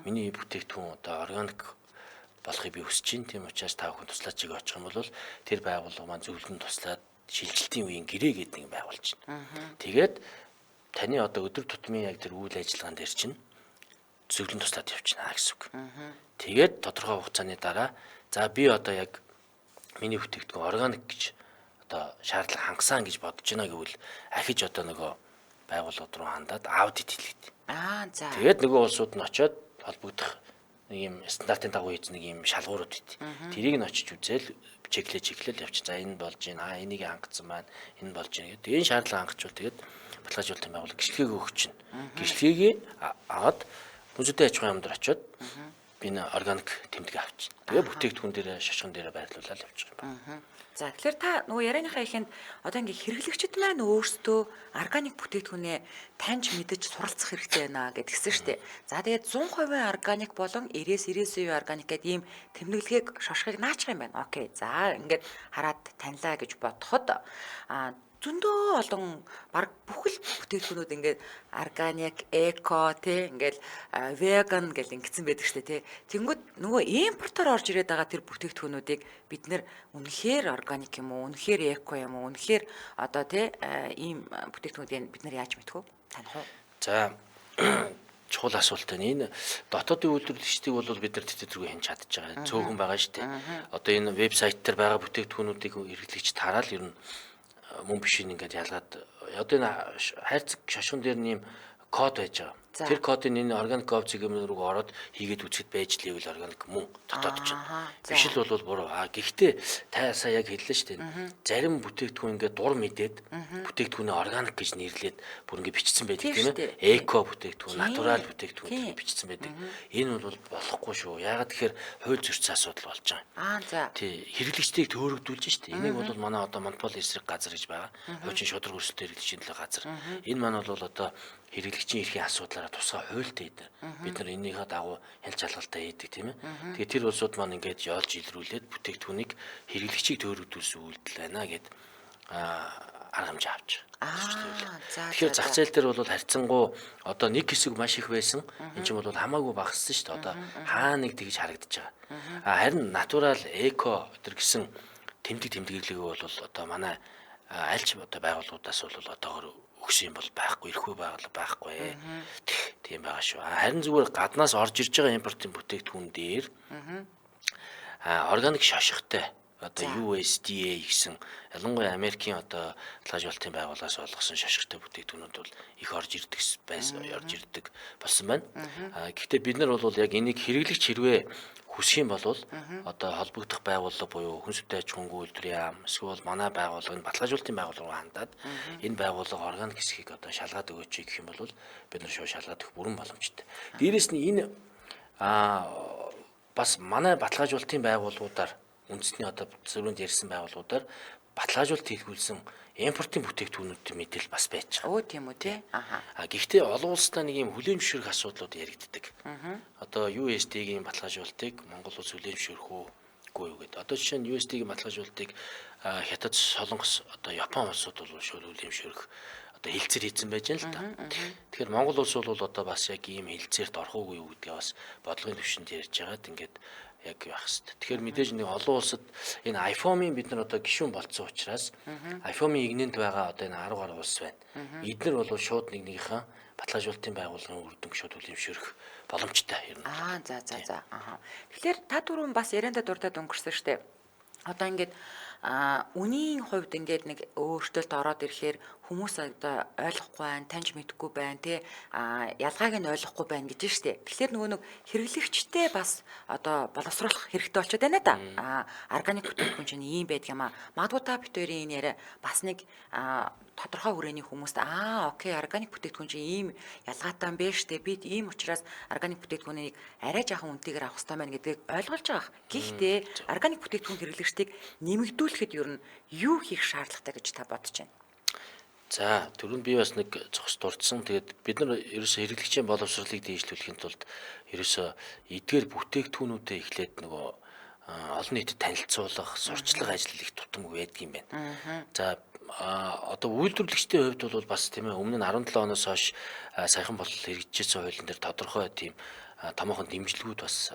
Миний бүтээгдэхүүн одоо органик болохыг би хүсэж байна. Тийм учраас та бүхэн туслаач гэж очих юм бол тэр байгууллага маань зөвлөгөн туслаад шилжилтийн үеийн гэрээ гэдэг нэг байгуулж байна. Тэгээд таны одоо өдөр тутмын яг тэр үйл ажиллагаан дээр чинь зөвлөгөн туслаад явчихна гэсэн үг. Тэгээд тодорхой хугацааны дараа за би одоо яг миний бүтээгдэхүүн органик гэж одоо шаардлага хангасан гэж бодож байна гэвэл ахиж одоо нөгөө байгууллагууд руу хандаад аудит хийлгээд. За. Тэгээд нөгөө улсууд нь очиод холбогдох нэг юм стандартын дагуу хийж нэг юм шалгуурууд бит. Тэрийг нь очиж үзэл чеклэл явчих. За энэ болж байна. Энийг хангацсан байна. Энэ болж байна гэдэг. Энэ шаардлага хангачвал тэгээд баталгаажуулалтын байгууллага гişлэгийг өгч чинь. Гişлэгийг аваад хүнсүдэн аж ахуйн яамд очиод би энэ органик тэмдэг авчих. Тэгээ бүтээгдэхүүн дээр шашган дээр байрлуулаад явчих юм байна. За тэгэхээр та нөгөө ярианыхаа ихэнд одоо ингээ хэрэглэгчид маань өөрсдөө органик бүтээгдэхүүнээ таньж мэдэж суралцах хэрэгтэй байна гэдгсэн шүү дээ. За тэгээд 100% органик болон 90-99% органик гэдэг ийм тэмдэглэгийг шошхыг наачих юм байна. Окей. За ингээд хараад танилаа гэж бодоход зөндөө олон баг бүхэл бүтээгдэхүүнүүд ингээд органик, эко тий ингээд веган гэл ингэсэн байдаг шүү дээ тий. Тэнгүүд нөгөө импортоор орж ирээд байгаа тэр бүтээгдэхүүнүүдийг бид нэр үнэхээр органик юм уу, үнэхээр эко юм уу, үнэхээр одоо тий ийм бүтээгдэхүүнүүдийг бид нар яаж мэдэх вэ? Таних уу? За чухал асуулт байна. Энэ дотоодын үйлдвэрлэгчдийг бол бид нар тэтэргүй хянж чадж байгаа. Цөөхөн байгаа шүү дээ. Одоо энэ вебсайт дээр байгаа бүтээгдэхүүнүүдийг хэрэглэгч тараад ер нь мөн бишийг ингээд ялгаад одоо энэ хайрцаг шошгон дээр нэм код байж байгаа. Тэр кодын энэ органик код зэгэм рүү ороод хийгээд үзэхэд байж лээвэл органик мөн дотоод чинь. Биш л бол буруу. Гэхдээ та сая яг хэллээ шүү дээ. Зарим бүтээгдэхүүн ингээд дур мэдээд бүтээгдэхүүнээ органик гэж нэрлээд бүр ингээд бичсэн байдаг тийм ээ. Эко бүтээгдэхүүн, натурал бүтээгдэхүүн гэж бичсэн байдаг. Энэ бол болохгүй шүү. Яагаад тэгэхээр хууль зөрчил асуудал болж байгаа. За. Тий, хэрэглэгчдийг төөрөгдүүлж шүү дээ. Энийг бол манай одоо монополи эсрэг газар гэж байгаа. Хуучин шудраг өрсөлдөөн хэрэглэгчийн төлөө газар. Энэ маань бол одоо хэрэглэгчийн эрхийн асуудлаараа тусгай хуультай идэв. Бид нар энийхээ дагуу хянч шалгалтай хийдэг тийм ээ. Тэгээд тэр улсууд маань ингээд яолж илрүүлээд бүтээгдэхүүнийг хэрэглэгчийг төөрөгдүүлсэн үйлдэл байна гэд арга хэмжээ авч байгаа. Тэгэхээр зах зээл дээр бол харьцангуй одоо нэг хэсэг маш их байсан. Энд чинь бол хамаагүй багассан шүү дээ. Одоо хаа нэг тэгж харагдаж байгаа. Харин натурал, эко өдр гэсэн тэмдэглэгээ бол одоо манай альч одоо байгууллагуудаас бол одоогор өгсөн юм бол байхгүй, ирэхгүй байгууллага байхгүй. Тийм байгаа шүү. Харин зүгээр гаднаас орж ирж байгаа импортын бүтээгдэхүүн дээр органик шошготой одоо USDA гэсэн ялангуяа Америкийн одоо талаажуулалтын байгууллагаас олгосон шошготой бүтээгдэхүүнүүд бол их орж ирдэг болсон байна. Гэхдээ бид нар бол яг энийг хэрэглэгч хэрвээ хүсэх юм бол одоо холбогдох байгууллага буюу хүн сүтэ аж ахуйн үйлдвэрийн яам эсвэл манай байгууллагын баталгаажуулалтын байгууллага руу хандаад энэ байгууллага органик хэсгийг одоо шалгаад өгөөч гэх юм бол бид нар шууд шалгаад өгөх бүрэн боломжтой. Дээрээс нь энэ бас манай баталгаажуулалтын байгууллагуудаар үндэсний одоо зөвлөнд ярьсан байгууллагуудаар баталгаажуулалт хийлгүүлсэн импортын бүтээгдэхүүнүүд мэдээлэл бас байж байгаа. Тийм үү тий. Гэхдээ олон улстай нэг юм хүлээн зөвшөөрөх асуудлууд яригддаг. Одоо USD-гийн баталгаажуулалтыг Монгол улс хүлээн зөвшөөрөх үгүй юу гэдэг. Одоо жишээ нь USD-гийн баталгаажуулалтыг Хятад, Солонгос, одоо Япон улсууд бол шууд хүлээн зөвшөөрөх одоо хилцээр хийсэн байж байна л та. Тэгэхээр Монгол улс бол одоо бас яг ийм хилцээрт орох уугүй юу гэдгээ бас бодлогын түвшинд ярьж байгаад ингээд яг байх хэвээр. Тэгэхээр мэдээж нэг олон улсад энэ iPhone-ийн бид нар одоо гишүүн болцсон учраас iPhone-ийн игнэнд байгаа одоо энэ 10 гаруй улс байна. Эднэр бол шууд нэгнийхээ баталгаажуулалтын байгууллагын үр дүнг шууд хүлээмжшөөрөх боломжтой юм. За. Тэгэхээр та түрүүн бас яриандаа дурдаад өнгөрсөн шүү дээ. Одоо ингээд үнийн хувьд ингээд нэг өөрчлөлт ороод ирэхээр хүмүүс одоо ойлгохгүй байна, таньж мэдэхгүй байна, тий ялгааг нь ойлгохгүй байна гэж штэ. Тэгэхээр нөгөө нэг хэрэглэгчтэй бас одоо боловсруулах хэрэгтэй болчиход байна да. Органик бүтээгдэхүүн чинь ийм байдаг юм аа. Магадгүй та бид хоёрын энэ яриа бас нэг тодорхой хүрээний хүмүүст окей органик бүтээгдэхүүн чинь ийм ялгаатай юм бэ штэ. Бид ийм учраас органик бүтээгдэхүүнийг арай жаахан үнэтэйгээр авах хэрэгтэй байна гэдгийг ойлгуулж байгаа. Гэхдээ органик бүтээгдэхүүн хэрэглэгчдийг нэмэгдүүлэхэд ер нь юу хийх шаардлагатай гэж та бодож байна? За түрүүнд би бас нэг зогс дурдсан. Тэгээд бид нар ерөөсөө хэрэглэгчийн боловсролыг дээшлүүлэхийн тулд ерөөсөө эдгээр бүтээгдэхүүнүүдэд эхлээд нөгөө олон нийтэд танилцуулах, сурчлага ажил их тутам байдаг юм байна. За одоо үйлдвэрлэгчдийн хувьд бол бас тийм ээ өмнө нь 17 оноос хойш саяхан болтол хэрэгжижсэн хуулийн дээр тодорхой тийм томоохон дэмжлэгүүд бас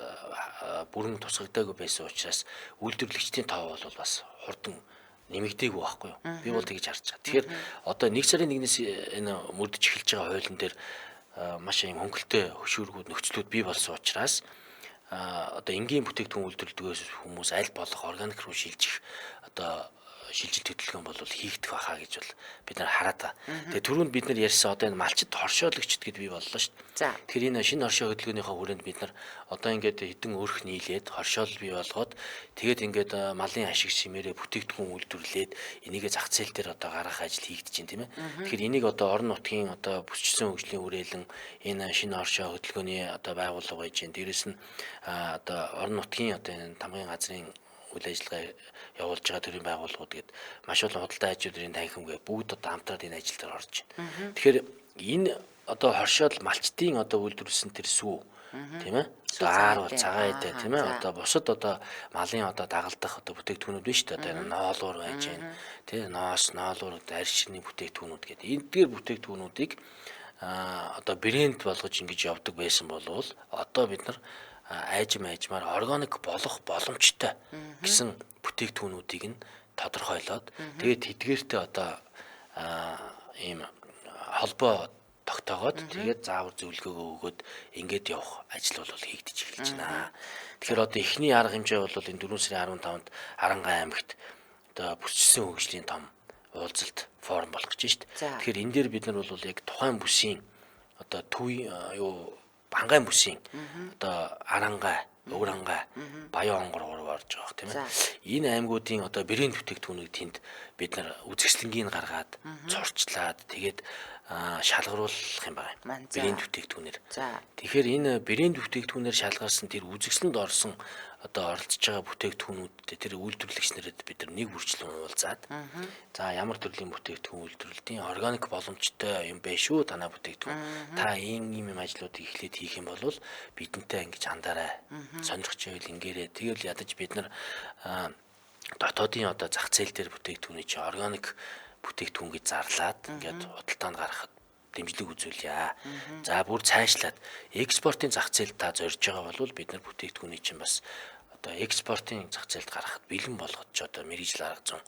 бүрэн тусгагдаагүй байсан учраас үйлдвэрлэгчдийн тоо бол бас хурдан нэмэгдээгүй байхгүй юу? Би бол тэгж харж байгаа. Тэгэхээр одоо 1 сарын 1-ээс энэ мөрдөж эхэлж байгаа хуулийн дээр маш юм хөнгөлтэй хөшүүргүүд нөхцлүүд бий болсон учраас одоо энгийн бүтээгдэхүүн үйлдвэрлэдэгээс хүмүүс аль болох органик руу шилжих одоо шилжилт хөдөлгөөн бол хийгдэх байхаа гэж бол бид нар хараад байгаа. Тэгээ түрүүнд бид нар ярьсан одоо энэ малчит хоршоологчд гэд бий боллоо шүү дээ. Тэгэхээр энэ шинэ хоршоо хөдөлгөөнийхөө хүрээнд бид нар одоо ингээд хэдэн өрх нийлээд хоршоол бий болгоод тэгээд ингээд малын ашиг чимээрээ бүтээгдэхүүн үйлдвэрлээд энийгээ зах зээл дээр одоо гаргах ажил хийгдэж байна тийм ээ. Тэгэхээр энийг одоо орон нутгийн одоо бүсчсэн хөгжлийн хүрээлэн энэ шинэ хоршоо хөдөлгөөний одоо байгууллага байж гэн дээрэс нь одоо орон нутгийн одоо энэ тамгын газрын үйл ажиллагаа явуулж байгаа төрлийн байгууллагууд гээд маш олон худалдаа ажлын танхим гэ бүгд одоо хамтраад энэ ажил дээр орж байна. Тэгэхээр энэ одоо хоршоод малчтын одоо үйлдвэрлэсэн тэр сүү тийм ээ. Одоо аар бол цагаан идэ тийм ээ. Одоо бусад одоо малын одоо дагалдах одоо бүтээгдэхүүнүүд биш үү? Одоо ноолуур байж байна. Тийм ноолуур арьсны бүтээгдэхүүнүүд гэдэг. Энэ дээр бүтээгдэхүүнүүдийг одоо брэнд болгож ингэж явдаг байсан болвол одоо бид нар айжмаар органик болох боломжтой гэсэн бүтээгдэхүүнүүдийг нь тодорхойлоод тэгээд тэдгээртээ одоо ийм холбоо тогтоогоод тэгээд заавар зөвлөгөөгөө өгөөд ингээд явах ажил бол хийгдэж эхэлж байна. Тэгэхээр одоо эхний арга хэмжээ бол энэ 4 сарын 15-нд Харангаи аймагт одоо бүсчсэн хөгжлийн том уулзалт форум болох гэж байна. Тэгэхээр энэ дээр бид нар бол яг тухайн бүсийн одоо бангаан бүсийн одоо Арангаи, Өврангаи, Баян онгор орж байгаа тийм ээ. Энэ аймагуудын одоо брэнд бүтээгдэхүүнийг тэнд бид нар үзэсгэлэнгийг гаргаад цурчлаад тэгээд шалгаруулах юм байна. Брэнд бүтээгдэхүүнээр. Тэгэхээр энэ брэнд бүтээгдэхүүнээр шалгарсан тэр үзэсгэлэнд орсон одоо оролцож байгаа бүтээгдэхүүнүүдтэй тэр үйлдвэрлэгч нарэд бид нар нэг бүрчлэн уулзаад за ямар төрлийн бүтээгдэхүүн үйлдвэрлэлийн органик боломжтой юм бэ шүү танаа бүтээгдэхүүн. Та ийм ажлуудыг эхлээд хийх юм бол бидэнтэй ингэж андаарай. Сонирхож байвал ингээрээ. Тэгэл ядаж бид нар дотоодын одоо зах зээл дээр бүтээгдэхүүний чи органик бүтээгдэхүүн гэж зарлаад ингээд худалдаанд гаргахад дэмжлэг үзүүлье. За бүр цаашлаад экспортын зах зээлд та зорж байгаа бол бид нар бүтээгдэхүүний чинь бас одоо экспортын зах зээлд гаргахад бэлэн болгож ч одоо мэргэжил арга зүйн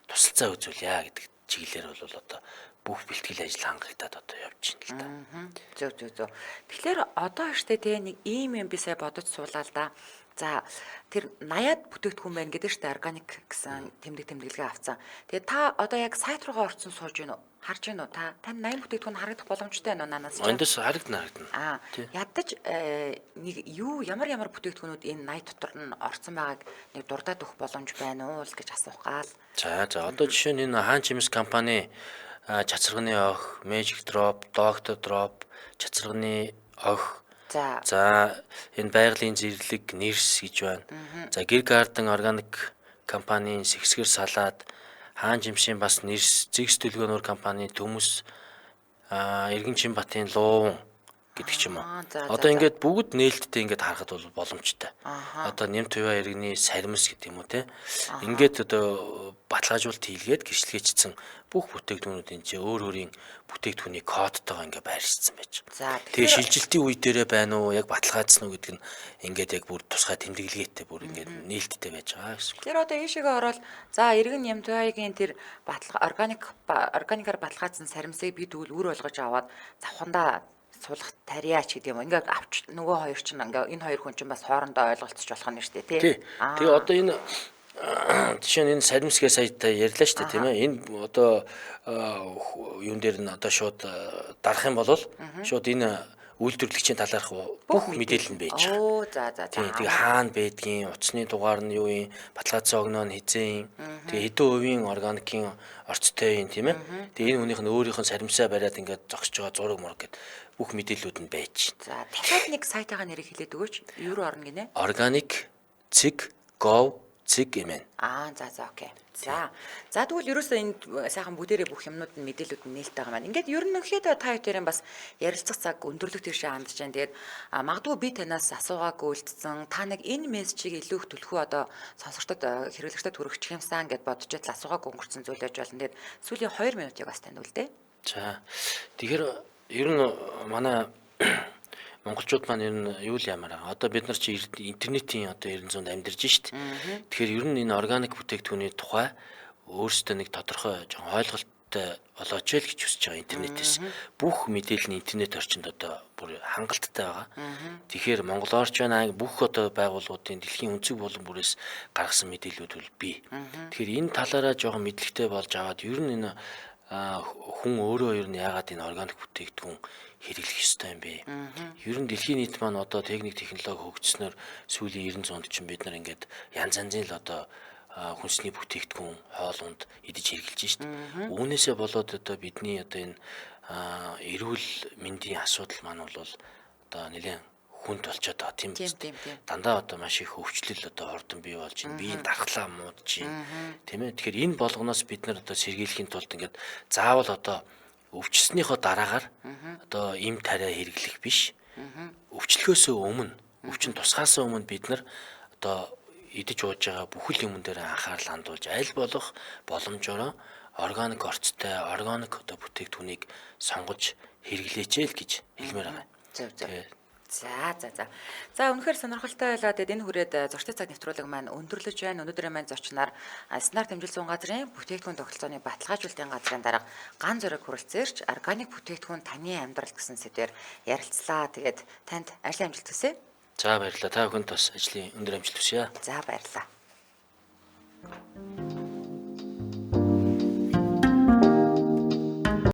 тусалцаа үзүүлье гэдэг чиглэлээр бол одоо бүх бэлтгэл ажил хангагдаад одоо явж байна л да. Зөв. Тэгэхээр одоо штэ те нэг ийм юм бисаа бодож суулаа л да. За тэр 80-аад бүтээгдэхүүн байна гэдэг штэ органик гэсэн тэмдэглэгээ авцсан. Тэгээ та одоо яг сайт руугаа орсон сууж гинөө харж гинөө та тань 80 бүтээгдэхүүн харагдах боломжтой байна уу нанаас? Эндээс харагдана. Ядаж нэг ямар бүтээгдэхүүнүүд энэ 80 дотор нь орсон байгааг нэг дурдаад өгөх боломж байна уу гэж асуух гал. За одоо жишээ нь энэ Хаан Чимс компани чацарганы ох, Magic Drop, Doctor Drop, чацарганы ох. За энэ байгалийн зэрлэг нэрс гэж байна. За Гэр Garden органик компанийн сэхсгэр салаад, Хаан Жимсийн бас нэрс, Зэгс төлгөөнөр компанийн төмөс, Эргэн Чимбатын луун гэдэг ч юм уу. Одоо ингээд бүгд нээлттэй ингээд харахад бол боломжтой. Одоо Нэм Туяа иргэний саримс гэдэг юм уу те. Ингээд одоо баталгаажуулалт хийлгээд гэрчлэгээчсэн бүх бүтээгдэхүүнүүдийн чи өөр өөрийн бүтээгдэхүүний кодтойгоо ингээд байршсан байж байгаа. Тэгээ шилжилтийн үе дээрээ байна уу, яг баталгаажсан уу гэдэг нь ингээд яг бүр тусгай тэмдэглэгээтэй бүр ингээд нээлттэй байж байгаа гэсэн. Тэр одоо ийшээгээ ороод за Эргэн Нэм Туяагийн тэр органикаар баталгаажсан саримсыг бид үр болгож аваад завхандаа суулгах тариач гэдэг юм. Ингээ авч нөгөө хоёр чинь ингээ энэ хоёр хүн чинь бас хоорондоо ойлголцож болох нь шүү дээ тий. Тэгээ одоо энэ жишээ нь энэ саримсгээ сая ярьлаа шүү дээ тийм ээ. Энэ одоо юун дээр нь одоо шууд дарах юм бол шууд энэ үйлдвэрлэгчийн талаарх бүх мэдээлэл нь байж байгаа. Тэгээ хаана байдгийн, утасны дугаар нь юу юм, баталгаажсан огноо нь хизээ юм. Тэгээ хэдэн хувийн органикийн орцтой юм тийм ээ. Тэгээ энэ хүнийх нь өөрийнх нь саримсаа бариад ингээд зогсож байгаа зураг мураг гэд бүх мэдээллүүд нь байж. За дахиад нэг сайтаа нэрийг хэлээд өгөөч. Юу орно гинэ? organic.gov.mn. За окей. За тэгвэл ерөөсөө энэ сайхан бүгдээрээ бүх юмнууд нь мэдээлүүд нь нээлттэй байгаа маань. Ингээд ерөнхийдөө та хоёрын бас ярилцах цаг өндөрлөг тийшээ хандж байна. Тэгээд магадгүй би танаас асуугаагүй үлдсэн. Та нэг энэ мессежийг илүү их төлхөө одоо сонсогчдод хэрэглэгчдэд хүргэх юмсан гэд бодож байл асуугаагүй өнгөрцөн зүйл байж болно. Тэгээд сүүлийн 2 минутыг бас тань үлдээ. За тэгэхээр ер нь манай монголчууд маань ер нь юу л ямар аа. Одоо бид нар чи интернетийн одоо 900-д амьдарч шít. Тэгэхээр ер нь энэ органик бүтээгдэхүүний тухай өөрсдөө нэг тодорхой жоохон ойлголттой болооч л гэж хүсэж байгаа интернетээс. Бүх мэдээлэл нь интернет орчинд одоо бүр хангалттай байгаа. Тэгэхээр Монгол орч байна бүх одоо байгууллагуудын дэлхийн өнцөг болон бүрээс гаргасан мэдээллүүд бол бий. Тэгэхээр энэ талаараа жоохон мэдлэгтэй болж аваад ер нь энэ хүн өөрөө ер нь яагаад энэ органик бүтээгдэхүүн хэрэглэх ёстой юм бэ? Ер нь дэлхийн нийт маань одоо техник технологи хөгжснөөр сүүлийн 90 100-д чинь бид нар ингээд янз янзын л одоо хүнсний бүтээгдэхүүн хоолунд идэж хэрэглэж шít. Үүнээсээ болоод одоо бидний одоо энэ эрүүл мэндийн асуудал маань бол одоо нэлээд хүнд болчиход байгаа тийм Тийм, биз. тийм, тийм. Дандаа одоо маш их өвчлөл одоо хурдан бий болж байна. Биеийн дархлаа муудаж байна. Тийм ээ. Тэгэхээр энэ болгоноос бид нар одоо сэргийлэхийн тулд ингээд заавал одоо өвчснийхөө дараагаар одоо им тариа хэрэглэх биш. Өвчлөхөөсөө өмнө, өвчин тусгаасаа өмнө бид нар одоо идэж ууж байгаа бүхэл юмн дээр анхаарал хандуулж аль болох боломжоор органик орцтой, органик одоо бүтээгдэхүүнийг сонгож хэрэглээч л гэж хэлмээр байгаа. Зөв зөв. Тэгээ За үнэхээр сонирхолтой байлаа. Тэгээд энэ хүрээд зурштай цаг нэвтрүүлэг маань өндөрлөж байна. Өнөөдрийн маань зочноор Снар Дэмжил зүүн газрын бүтээгдэхүүн тогтолцооны баталгаажуулалтын газрын дарга Ган Зориг хүрэлцээрч органик бүтээгдэхүүн таны амьдрал гэсэн сэдвээр ярилцлаа. Тэгээд танд ажлын амжилт хүсье. за баярлалаа. Та бүхэнд бас ажлын өндөр амжилт хүсье. За баярлалаа.